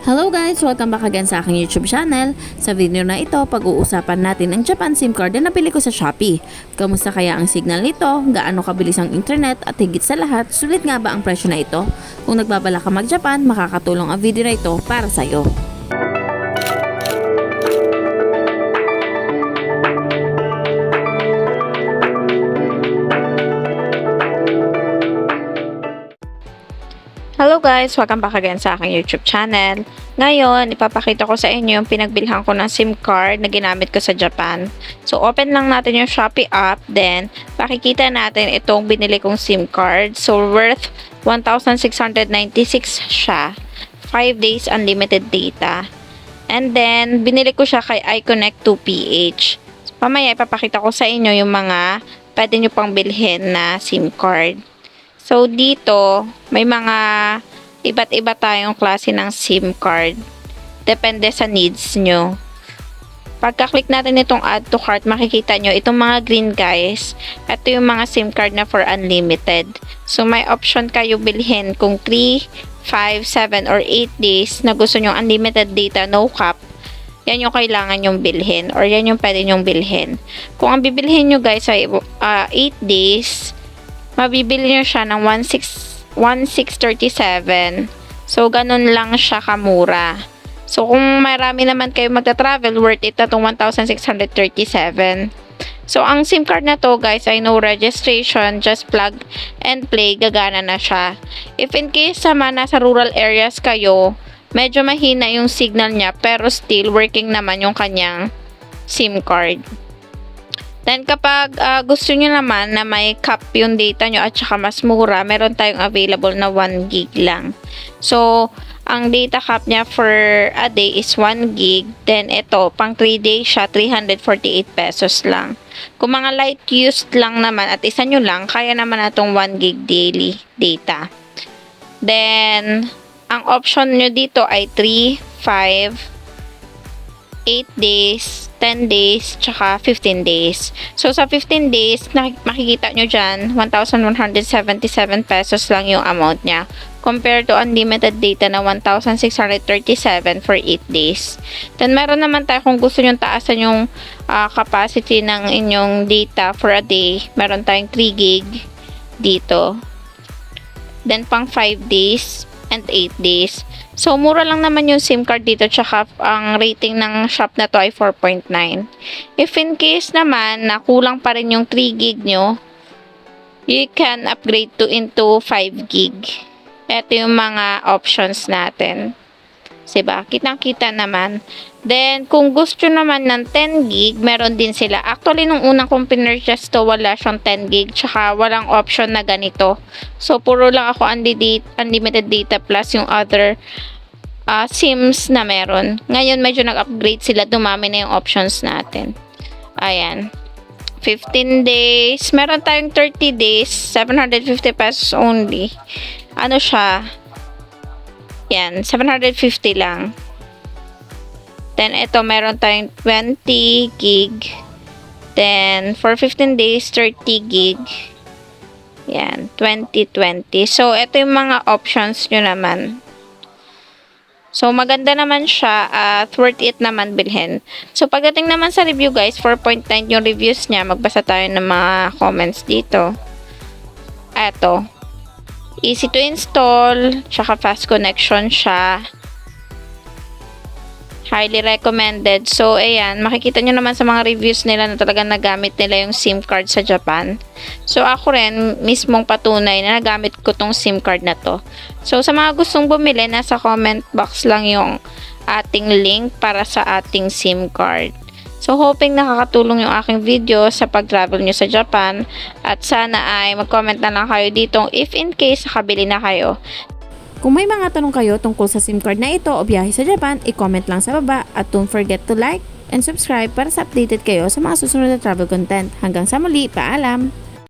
Hello guys! Welcome back again sa aking YouTube channel. Sa video na ito, pag-uusapan natin ang Japan SIM card na napili ko sa Shopee. Kamusta kaya ang signal nito? Gaano kabilis ang internet? At higit sa lahat, sulit nga ba ang presyo na ito? Kung nagbabala ka mag-Japan, makakatulong ang video na ito para sa'yo. Hello guys! Welcome back again sa aking YouTube channel. Ngayon, ipapakita ko sa inyo yung pinagbilhan ko ng SIM card na ginamit ko sa Japan. So, open lang natin yung Shopee app. Then, pakikita natin itong binili kong SIM card. So, worth 1,696 siya. 5 days unlimited data. And then, binili ko siya kay iConnect 2PH. So, pamaya, ipapakita ko sa inyo yung mga pwede nyo pang bilhin na SIM card. So, dito, may mga iba't iba tayong klase ng SIM card. Depende sa needs nyo. Pagka-click natin itong add to cart, makikita nyo, itong mga green guys, ito yung mga SIM card na for unlimited. So, may option kayo bilhin kung 3, 5, 7, or 8 days na gusto nyo unlimited data, no cap. Yan yung kailangan nyong bilhin or yan yung pwede nyong bilhin. Kung ang bibilhin nyo guys ay 8 days, mabibili nyo siya ng 1,637. So, ganun lang siya kamura. So, kung marami naman kayo magta-travel, worth it na itong 1,637. So, ang SIM card na to guys ay no registration, just plug and play, gagana na siya. If in case naman nasa rural areas kayo, medyo mahina yung signal niya, pero still working naman yung kanyang SIM card. Then, kapag gusto nyo naman na may cap yung data nyo at saka mas mura, meron tayong available na 1 gig lang. So, ang data cap niya for a day is 1 gig. Then, ito, pang 3 days siya, 348 pesos lang. Kung mga light used lang naman at isa nyo lang, kaya naman na itong 1 gig daily data. Then, ang option nyo dito ay 3, 5, 8 days, 10 days, tsaka 15 days. So, sa 15 days, makikita nyo dyan, 1,177 pesos lang yung amount niya. Compared to unlimited data na 1,637 for 8 days. Then, meron naman tayo kung gusto nyo taasan yung capacity ng inyong data for a day. Meron tayong 3 gig dito. Then, pang 5 days and 8 days. So, mura lang naman yung SIM card dito, tsaka ang rating ng shop na to ay 4.9. If in case naman na kulang pa rin yung 3 gig nyo, you can upgrade to into 5 gig. Ito yung mga options natin. Diba? Kitang-kita naman. Then, kung gusto naman ng 10 gig, meron din sila. Actually, nung unang kong pinurchase to, wala siyang 10 gig, tsaka walang option na ganito. So, puro lang ako unlimited data plus yung other SIMs na meron. Ngayon, medyo nag-upgrade sila. Dumami na yung options natin. Ayan. 15 days. Meron tayong 30 days. 750 pesos only. Ano siya? Yan. 750 lang. Then, ito, meron tayong 20 gig. Then, for 15 days, 30 gig. Yan. 2020. So, ito yung mga options nyo naman. So, maganda naman siya at worth it naman bilhin. So, pagdating naman sa review guys, 4.9 yung reviews niya. Magbasa tayo ng mga comments dito. Eto. Easy to install. Tsaka fast connection siya. Highly recommended. So, ayan. Makikita nyo naman sa mga reviews nila na talagang nagamit nila yung SIM card sa Japan. So, ako rin, mismong patunay na nagamit ko tong SIM card na to. So, sa mga gustong bumili, nasa comment box lang yung ating link para sa ating SIM card. So, hoping nakakatulong yung aking video sa pag-travel nyo sa Japan. At sana ay mag-comment na lang kayo dito if in case nakabili na kayo. Kung may mga tanong kayo tungkol sa SIM card na ito o biyahe sa Japan, i-comment lang sa baba at don't forget to like and subscribe para sa updated kayo sa mga susunod na travel content. Hanggang sa muli, paalam!